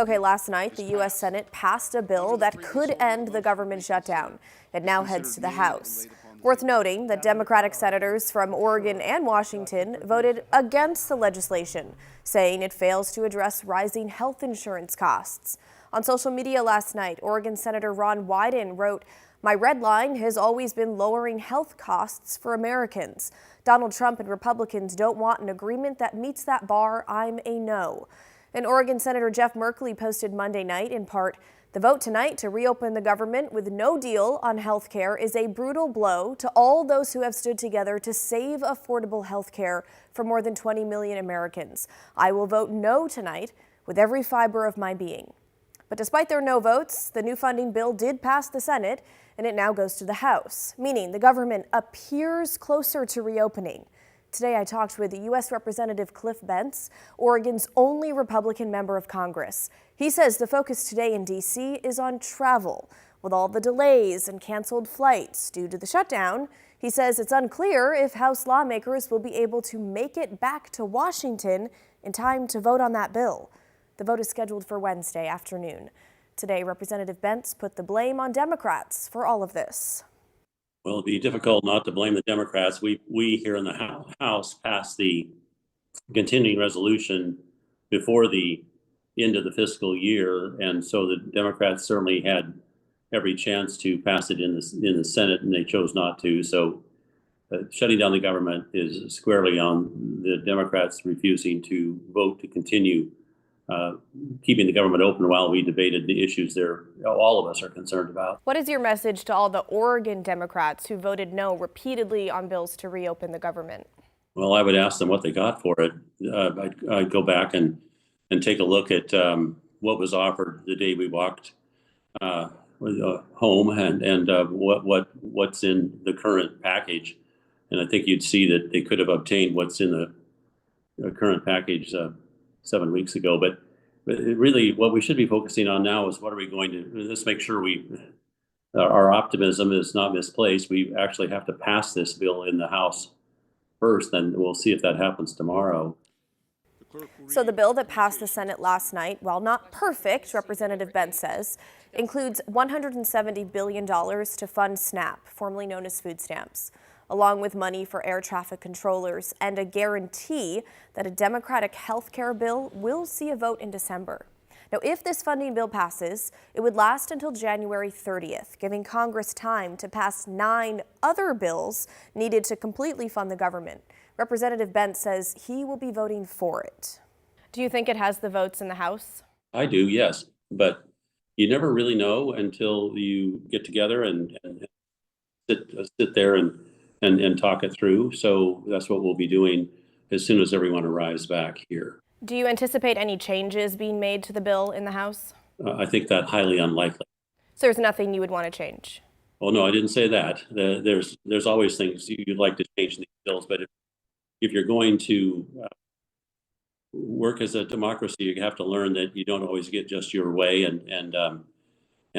Okay, last night, the U.S. Senate passed a bill that could end the government shutdown. It now heads to the House. Worth noting that Democratic senators from Oregon and Washington voted against the legislation, saying it fails to address rising health insurance costs. On social media last night, Oregon Senator Ron Wyden wrote, "My red line has always been lowering health costs for Americans. Donald Trump and Republicans don't want an agreement that meets that bar. I'm a no." And Oregon Senator Jeff Merkley posted Monday night, in part, "The vote tonight to reopen the government with no deal on health care is a brutal blow to all those who have stood together to save affordable health care for more than 20 million Americans. I will vote no tonight with every fiber of my being." But despite their no votes, the new funding bill did pass the Senate, and it now goes to the House, meaning the government appears closer to reopening. Today, I talked with U.S. Representative Cliff Bentz, Oregon's only Republican member of Congress. He says the focus today in D.C. is on travel. With all the delays and canceled flights due to the shutdown, he says it's unclear if House lawmakers will be able to make it back to Washington in time to vote on that bill. The vote is scheduled for Wednesday afternoon. Today, Representative Bentz put the blame on Democrats for all of this. Well, it'd be difficult not to blame the Democrats. We here in the House passed the continuing resolution before the end of the fiscal year, and so the Democrats certainly had every chance to pass it in the Senate, and they chose not to. So, shutting down the government is squarely on the Democrats refusing to vote to continue keeping the government open while we debated the issues all of us are concerned about. What is your message to all the Oregon Democrats who voted no repeatedly on bills to reopen the government? Well, I would ask them what they got for it. I'd go back and take a look at what was offered the day we walked home and what's in the current package. And I think you'd see that they could have obtained what's in the current package 7 weeks ago, but really what we should be focusing on now is what are we going to, let's make sure our optimism is not misplaced. We actually have to pass this bill in the House first, then we'll see if that happens tomorrow. So the bill that passed the Senate last night, while not perfect, Representative Bentz says, includes $170 billion to fund SNAP, formerly known as food stamps, along with money for air traffic controllers and a guarantee that a Democratic health care bill will see a vote in December. Now, if this funding bill passes, it would last until January 30th, giving Congress time to pass 9 other bills needed to completely fund the government. Representative Bentz says he will be voting for it. Do you think it has the votes in the House? I do, yes, but you never really know until you get together and sit there and talk it through. So that's what we'll be doing as soon as everyone arrives back here. Do you anticipate any changes being made to the bill in the House? I think that highly unlikely. So there's nothing you would want to change? Oh, no, I didn't say that. There's always things you'd like to change in these bills, but if you're going to work as a democracy, you have to learn that you don't always get just your way, and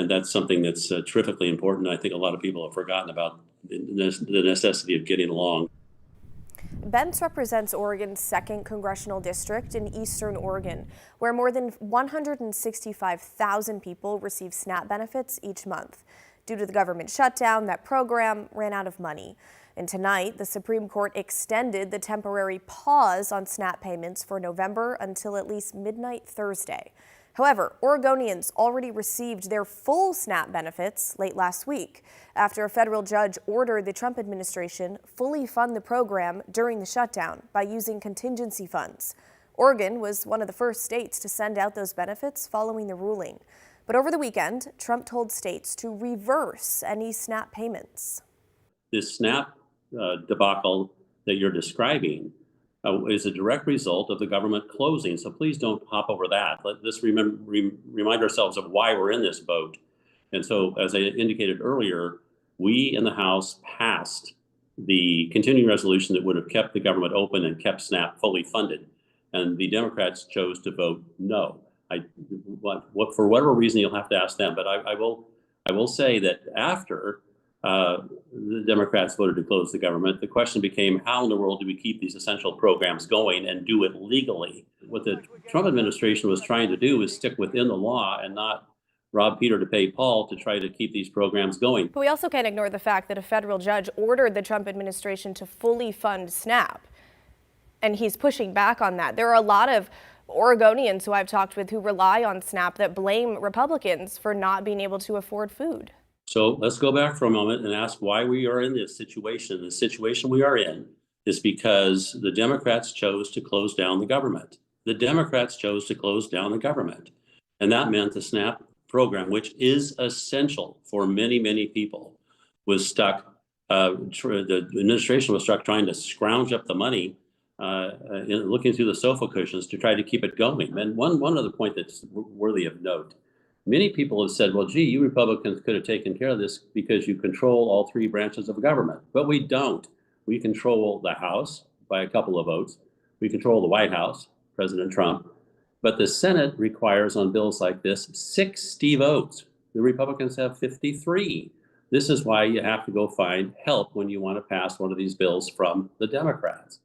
that's something that's terrifically important. I think a lot of people have forgotten about the necessity of getting along. Bentz represents Oregon's 2nd congressional district in eastern Oregon, where more than 165,000 people receive SNAP benefits each month. Due to the government shutdown, that program ran out of money. And tonight, the Supreme Court extended the temporary pause on SNAP payments for November until at least midnight Thursday. However, Oregonians already received their full SNAP benefits late last week after a federal judge ordered the Trump administration fully fund the program during the shutdown by using contingency funds. Oregon was one of the first states to send out those benefits following the ruling. But over the weekend, Trump told states to reverse any SNAP payments. This SNAP debacle that you're describing is a direct result of the government closing. So please don't hop over that. Let's remind ourselves of why we're in this boat. And so, as I indicated earlier, we in the House passed the continuing resolution that would have kept the government open and kept SNAP fully funded. And the Democrats chose to vote no. For whatever reason, you'll have to ask them. But I will say that after the Democrats voted to close the government. The question became, how in the world do we keep these essential programs going and do it legally? What the Trump administration was trying to do is stick within the law and not rob Peter to pay Paul to try to keep these programs going. But we also can't ignore the fact that a federal judge ordered the Trump administration to fully fund SNAP. And he's pushing back on that. There are a lot of Oregonians who I've talked with who rely on SNAP that blame Republicans for not being able to afford food. So let's go back for a moment and ask why we are in this situation. The situation we are in is because the Democrats chose to close down the government. The Democrats chose to close down the government. And that meant the SNAP program, which is essential for many, many people, was stuck. The administration was stuck trying to scrounge up the money, looking through the sofa cushions to try to keep it going. And one other point that's worthy of note. Many people have said, well, gee, you Republicans could have taken care of this because you control all three branches of government. But we don't. We control the House by a couple of votes. We control the White House, President Trump. But the Senate requires on bills like this 60 votes. The Republicans have 53. This is why you have to go find help when you want to pass one of these bills from the Democrats.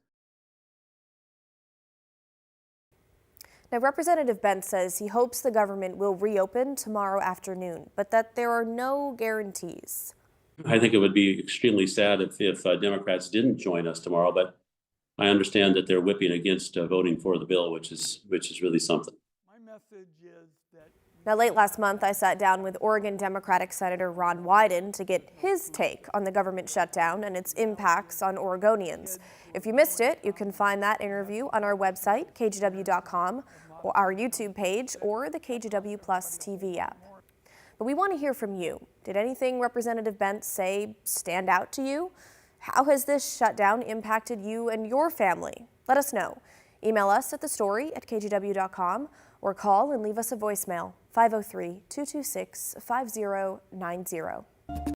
Now, Representative Bentz says he hopes the government will reopen tomorrow afternoon, but that there are no guarantees. I think it would be extremely sad if Democrats didn't join us tomorrow, but I understand that they're whipping against voting for the bill, which is really something. My message is that Now, late last month, I sat down with Oregon Democratic Senator Ron Wyden to get his take on the government shutdown and its impacts on Oregonians. If you missed it, you can find that interview on our website, kgw.com, or our YouTube page, or the KGW Plus TV app. But we want to hear from you. Did anything Representative Bentz say stand out to you? How has this shutdown impacted you and your family? Let us know. Email us at thestory@kgw.com or call and leave us a voicemail, 503-226-5090.